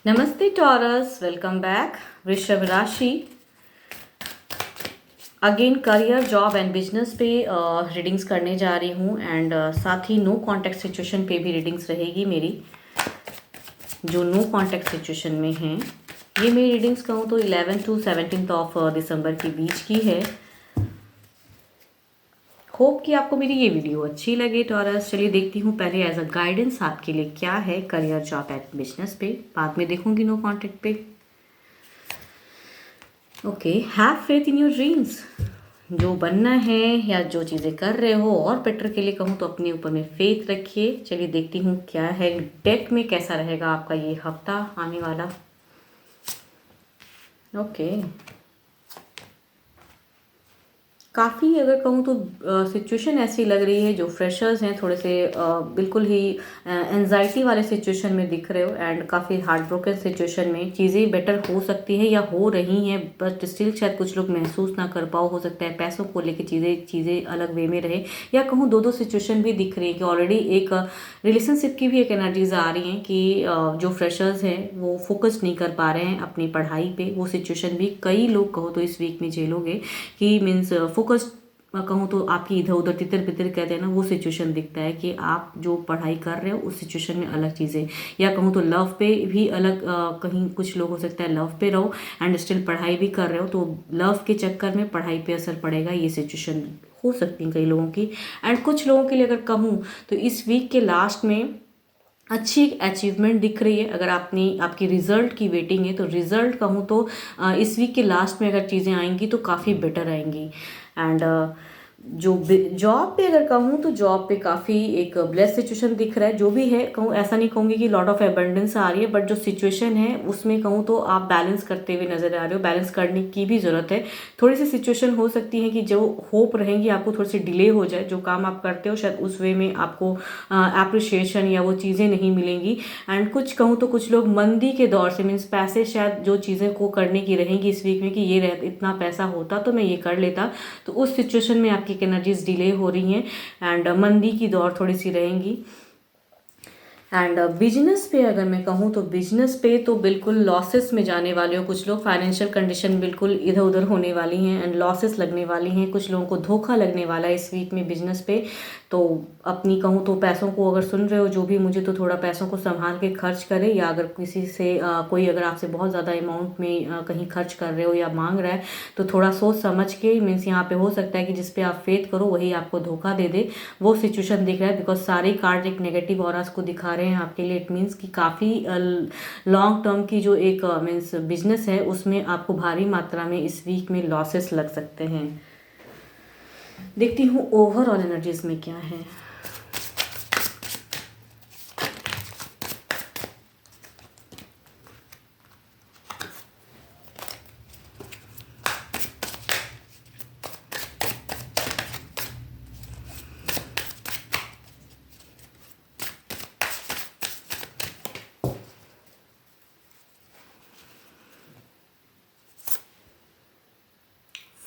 नमस्ते taurus, welcome back. वृषभ राशि again career, job and business पे रीडिंग्स करने जा रही हूँ एंड साथ ही नो कांटेक्ट सिचुएशन पे भी रीडिंग्स रहेगी मेरी। जो नो कांटेक्ट सिचुएशन में हैं ये मेरी रीडिंग्स कहूँ तो 11 to 17 ऑफ दिसंबर के बीच की है। होप कि आपको मेरी ये वीडियो अच्छी लगे टॉरस। चलिए देखती हूँ पहले एज अ गाइडेंस आपके लिए क्या है करियर, जॉब एंड बिजनेस पे, बाद में देखूंगी नो कांटेक्ट पे। Okay, have faith in your dreams. जो बनना है या जो चीज़ें कर रहे हो और बेटर के लिए कहूँ तो अपने ऊपर में फेथ रखिए। चलिए देखती हूँ क्या है डेक में, कैसा रहेगा आपका ये हफ्ता आने वाला। ओके, काफ़ी अगर कहूँ तो सिचुएशन ऐसी लग रही है जो फ्रेशर्स हैं थोड़े से बिल्कुल ही एंजाइटी वाले सिचुएशन में दिख रहे हो एंड काफ़ी हार्ट ब्रोकन सिचुएशन में। चीज़ें बेटर हो सकती है या हो रही हैं बट स्टिल शायद कुछ लोग महसूस ना कर पाओ। हो सकता है पैसों को लेके चीज़ें अलग वे में रहे, या कहूँ दो सिचुएशन भी दिख रही है कि ऑलरेडी एक रिलेशनशिप की भी एक एनर्जीज आ रही हैं कि जो फ्रेशर्स हैं वो फोकस नहीं कर पा रहे हैं अपनी पढ़ाई पे। वो सिचुएशन भी कई लोग कहो तो इस वीक में झेलोगे कि मीन्स फोकस कहूँ तो आपकी इधर उधर तितर बितर कहते हैं ना, वो सिचुएशन दिखता है कि आप जो पढ़ाई कर रहे हो उस सिचुएशन में अलग चीज़ें, या कहूँ तो लव पे भी अलग कहीं कुछ लोग हो सकता है लव पे रहो एंड स्टिल पढ़ाई भी कर रहे हो तो लव के चक्कर में पढ़ाई पे असर पड़ेगा। ये सिचुएशन हो सकती है कई लोगों की। एंड कुछ लोगों के लिए अगर कहूँ तो इस वीक के लास्ट में अच्छी अचीवमेंट दिख रही है। अगर आपकी रिजल्ट की वेटिंग है तो रिजल्ट कहूँ तो इस वीक के लास्ट में अगर चीज़ें आएंगी तो काफ़ी बेटर आएंगी। एंड जो जॉब पे अगर कहूँ तो जॉब पे काफ़ी एक ब्लेस सिचुएशन दिख रहा है। जो भी है कहूँ, ऐसा नहीं कहूँगी कि लॉट ऑफ एबंडेंस आ रही है, बट जो सिचुएशन है उसमें कहूँ तो आप बैलेंस करते हुए नजर आ रहे हो। बैलेंस करने की भी ज़रूरत है। थोड़ी सी सिचुएशन हो सकती है कि जो होप रहेंगी आपको थोड़ी सी डिले हो जाए। जो काम आप करते हो शायद उस वे में आपको अप्रिशिएशन या वो चीज़ें नहीं मिलेंगी। एंड कुछ कहूँ तो कुछ लोग मंदी के दौर से मीन्स पैसे शायद जो चीज़ें को करने की रहेंगी इस वीक में कि ये इतना पैसा होता तो मैं ये कर लेता, तो उस सिचुएशन में आपकी एनर्जीज डिले हो रही हैं एंड मंदी की दौर थोड़ी सी रहेंगी। एंड बिजनेस पे अगर मैं कहूँ तो बिजनेस पे तो बिल्कुल लॉसेस में जाने वाले हो कुछ लोग। फाइनेंशियल कंडीशन बिल्कुल इधर उधर होने वाली हैं एंड लॉसेस लगने वाली हैं। कुछ लोगों को धोखा लगने वाला है इस वीक में बिजनेस पे। तो अपनी कहूँ तो पैसों को अगर सुन रहे हो जो भी, मुझे तो थोड़ा पैसों को संभाल के खर्च करे, या अगर किसी से कोई अगर आपसे बहुत ज़्यादा अमाउंट में कहीं खर्च कर रहे हो या मांग रहा है तो थोड़ा सोच समझ के, मीन्स यहाँ पे हो सकता है कि जिस पे आप फेथ करो वही आपको धोखा दे दे। वो सिचुएशन दिख रहा है बिकॉज सारे कार्ड एक नेगेटिव ऑरास को दिखा रहे हैं आपके लिए। इट मीन्स कि काफ़ी लॉन्ग टर्म की जो एक मीन्स बिजनेस है उसमें आपको भारी मात्रा में इस वीक में लॉसेस लग सकते हैं। देखती हूँ ओवरऑल एनर्जीज में क्या है।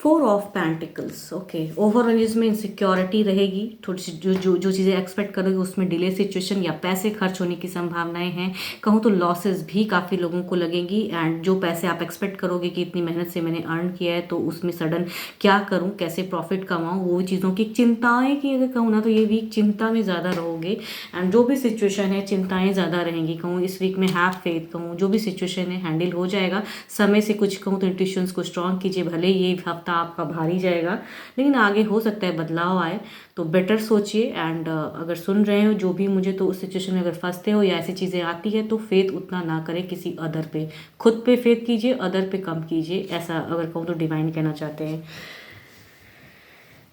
Four of pentacles. Okay, overall इसमें इनसिक्योरिटी रहेगी। थोड़ी सी जो चीज़ें एक्सपेक्ट करोगे उसमें डिले सिचुएशन या पैसे खर्च होने की संभावनाएं हैं। कहूँ तो लॉसेस भी काफ़ी लोगों को लगेंगी एंड जो पैसे आप एक्सपेक्ट करोगे कि इतनी मेहनत से मैंने अर्न किया है तो उसमें सडन क्या करूँ, कैसे प्रॉफिट कमाऊँ, वो चीज़ों की चिंताएँ की अगर कहूँ ना तो ये वीक चिंता में ज़्यादा रहोगे। एंड जो भी सिचुएशन है चिंताएँ ज़्यादा रहेंगी। कहूँ इस वीक में हैव फेथ, कहूँ जो भी सिचुएशन है हैंडल हो जाएगा। समय से कुछ कहूँ तो इंट्यूशंस को स्ट्रॉन्ग कीजिए। भले ये हफ्ता आपका भारी जाएगा लेकिन आगे हो सकता है बदलाव आए, तो बेटर सोचिए। एंड अगर सुन रहे हो जो भी मुझे, तो उस सिचुएशन में अगर फंसते हो या ऐसी चीज़ें आती है तो फेथ उतना ना करें किसी अदर पे, खुद पे फेथ कीजिए, अदर पे कम कीजिए, ऐसा अगर कहूँ तो डिवाइन कहना चाहते हैं।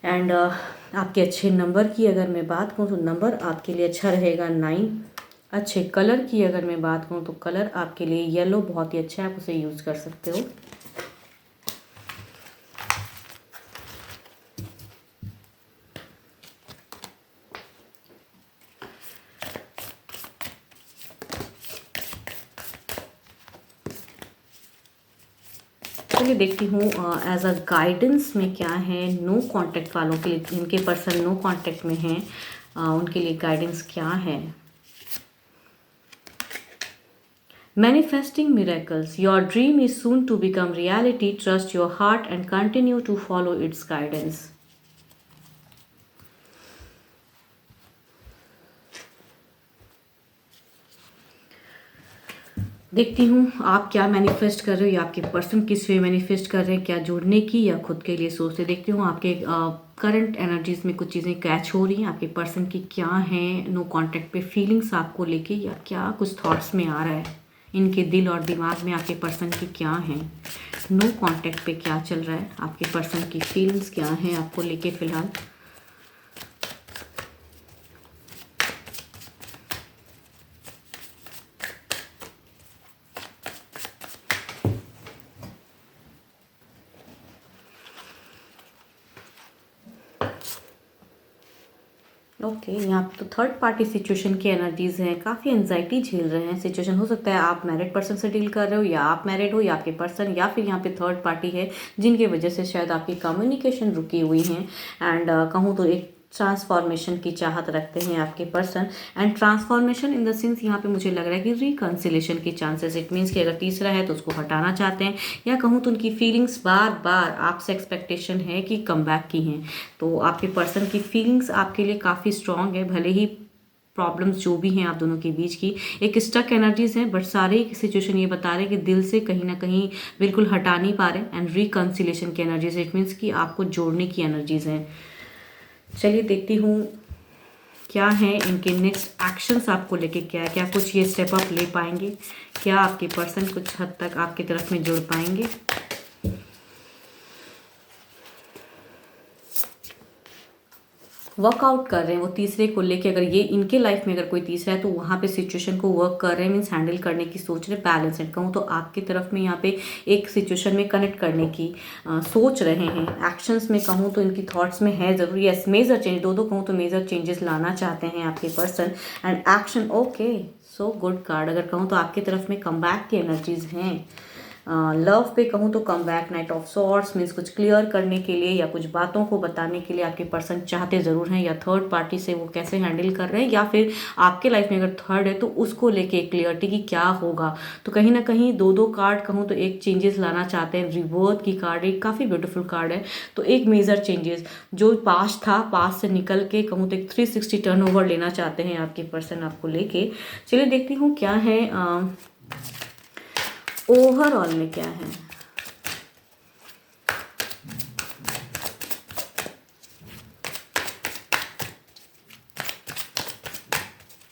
एंड आपके अच्छे नंबर की अगर मैं बात करूँ तो नंबर आपके लिए अच्छा रहेगा 9। अच्छे कलर की अगर मैं बात करूँ तो कलर आपके लिए येलो बहुत ही अच्छा है, आप उसे यूज़ कर सकते हो। चलिए देखती हूँ एज अ गाइडेंस में क्या है नो कांटेक्ट वालों के लिए। जिनके पर्सन नो कांटेक्ट में हैं उनके लिए गाइडेंस क्या है। Manifesting miracles. Your dream is soon to become reality. Trust your heart and continue to follow its guidance. देखती हूँ आप क्या मैनिफेस्ट कर रहे हो या आपके पर्सन किस वे मैनिफेस्ट कर रहे हैं, क्या जुड़ने की या खुद के लिए सोचते। देखती हूँ आपके करंट एनर्जीज में कुछ चीज़ें कैच हो रही हैं, आपके पर्सन की क्या हैं नो कांटेक्ट पे फीलिंग्स आपको लेके, या क्या कुछ थॉट्स में आ रहा है इनके दिल और दिमाग में आपके पर्सन की क्या हैं, नो कांटेक्ट पे क्या चल रहा है, आपके पर्सन की फीलिंग्स क्या हैं आपको लेके फ़िलहाल। ओके यहाँ पे तो थर्ड पार्टी सिचुएशन की एनर्जीज हैं, काफ़ी एंजाइटी झेल रहे हैं। सिचुएशन हो सकता है आप मैरिड पर्सन से डील कर रहे हो, या आप मैरिड हो, या आपके पर्सन, या फिर यहाँ पे थर्ड पार्टी है जिनकी वजह से शायद आपकी कम्युनिकेशन रुकी हुई हैं। एंड कहूँ तो एक ट्रांसफॉर्मेशन की चाहत रखते हैं आपके person. And transformation in the sense यहाँ पे मुझे लग रहा है कि रिकन्सिलेशन की चांसेस, इट मीन्स कि अगर तीसरा है तो उसको हटाना चाहते हैं, या कहूँ तो उनकी फीलिंग्स बार बार आपसे एक्सपेक्टेशन है कि कम बैक की हैं। तो आपके पर्सन की फीलिंग्स आपके लिए काफ़ी स्ट्रॉन्ग है, भले ही प्रॉब्लम्स जो भी हैं आप दोनों के बीच की एक स्टक एनर्जीज हैं, बट सारे सिचुएशन ये बता रहे हैं कि दिल से कहीं ना कहीं बिल्कुल हटा नहीं पा रहे। एंड रिकन्सिलेशन की एनर्जीज, इट मीन्स कि आपको जोड़ने की एनर्जीज हैं। चलिए देखती हूँ क्या है इनके नेक्स्ट एक्शंस आपको लेके, क्या है, क्या कुछ ये स्टेप अप ले पाएंगे, क्या आपके पर्सन कुछ हद तक आपकी तरफ में जुड़ पाएंगे। वर्कआउट कर रहे हैं वो तीसरे को लेके, अगर ये इनके लाइफ में अगर कोई तीसरा है तो वहाँ पे सिचुएशन को वर्क कर रहे हैं, मीन्स हैंडल करने की सोच रहे, बैलेंस एंड कहूँ तो आपकी तरफ में यहाँ पे एक सिचुएशन में कनेक्ट करने की सोच रहे हैं। एक्शंस में कहूँ तो इनकी थॉट्स में है ज़रूर, यस मेजर चेंज, दो कहूँ तो मेजर चेंजेस लाना चाहते हैं आपके person. And action, okay so good card. अगर कहूँ तो आपकी तरफ में कम बैक की एनर्जीज हैं। लव पे कहूँ तो come back, night of swords means कुछ क्लियर करने के लिए या कुछ बातों को बताने के लिए आपके पर्सन चाहते ज़रूर हैं, या थर्ड पार्टी से वो कैसे हैंडल कर रहे हैं, या फिर आपके लाइफ में अगर थर्ड है तो उसको लेके क्लियरिटी की क्या होगा। तो कहीं ना कहीं दो कार्ड कहूँ तो एक चेंजेस लाना चाहते हैं। रिवर्थ की कार्ड एक काफ़ी ब्यूटीफुल कार्ड है, तो एक मेजर चेंजेस जो पास्ट था, पास्ट से निकल के कहूँ तो एक 360 टर्नओवर लेना चाहते हैं आपके पर्सन आपको लेके। चलिए देखती हूँ क्या है ओवरऑल में क्या है।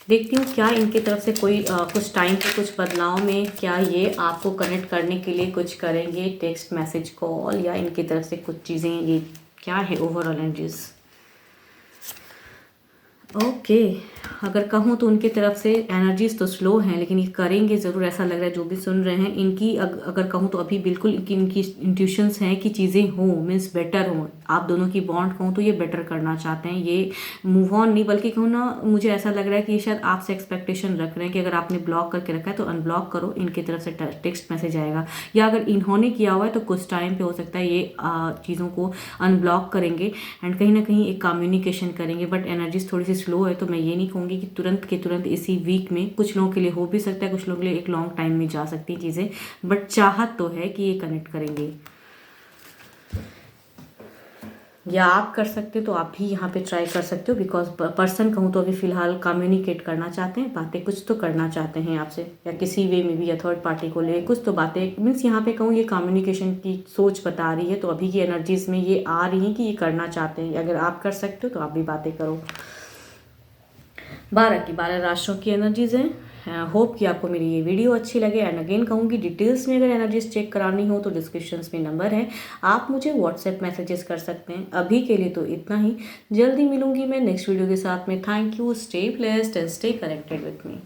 देखती हूँ क्या इनकी तरफ से कोई कुछ टाइम पे कुछ बदलाव में क्या ये आपको कनेक्ट करने के लिए कुछ करेंगे, टेक्स्ट मैसेज कॉल, या इनकी तरफ से कुछ चीज़ें, ये क्या है ओवरऑल एनर्जीज। ओके अगर कहूँ तो उनके तरफ से एनर्जीज तो स्लो हैं, लेकिन ये करेंगे ज़रूर, ऐसा लग रहा है जो भी सुन रहे हैं। इनकी अगर कहूँ तो अभी बिल्कुल इनकी इंट्यूशंस हैं कि चीज़ें हों, मीन्स बेटर हों, आप दोनों की बॉन्ड कहूँ तो ये बेटर करना चाहते हैं। ये मूव ऑन नहीं, बल्कि कहूँ ना, मुझे ऐसा लग रहा है कि ये शायद आपसे एक्सपेक्टेशन रख रहे हैं कि अगर आपने ब्लॉक करके रखा है तो अनब्लॉक करो, इनकी तरफ से टेक्स्ट मैसेज आएगा। या अगर इन्होंने किया हुआ है तो कुछ टाइम पे हो सकता है ये चीज़ों को अनब्लॉक करेंगे एंड कहीं ना कहीं एक कम्युनिकेशन करेंगे। बट एनर्जीज थोड़ी सी स्लो है, तो मैं ये नहीं कहूँगी कि तुरंत के तुरंत इसी वीक में, कुछ लोगों के लिए हो भी सकता है, कुछ लोगों के लिए एक लॉन्ग टाइम में जा सकती हैं चीज़ें, बट चाहत तो है कि ये कनेक्ट करेंगे। या आप कर सकते हो तो आप भी यहाँ पे ट्राई कर सकते हो, बिकॉज पर्सन कहूँ तो अभी फ़िलहाल कम्युनिकेट करना चाहते हैं, बातें कुछ तो करना चाहते हैं आपसे, या किसी वे में भी, या थर्ड पार्टी को ले कुछ तो बातें, मीन्स यहाँ पे कहूँ ये कम्युनिकेशन की सोच बता रही है। तो अभी की एनर्जीज में ये आ रही हैं कि ये करना चाहते हैं। अगर आप कर सकते हो तो आप भी बातें करो। 12 की 12 राशियों की एनर्जीज हैं। होप कि आपको मेरी ये वीडियो अच्छी लगे। एंड अगेन कहूँगी डिटेल्स में अगर एनर्जीज चेक करानी हो तो डिस्क्रिप्शन में नंबर है, आप मुझे व्हाट्सएप मैसेजेस कर सकते हैं। अभी के लिए तो इतना ही, जल्दी मिलूंगी मैं नेक्स्ट वीडियो के साथ में। Thank you, stay blessed and stay connected with me.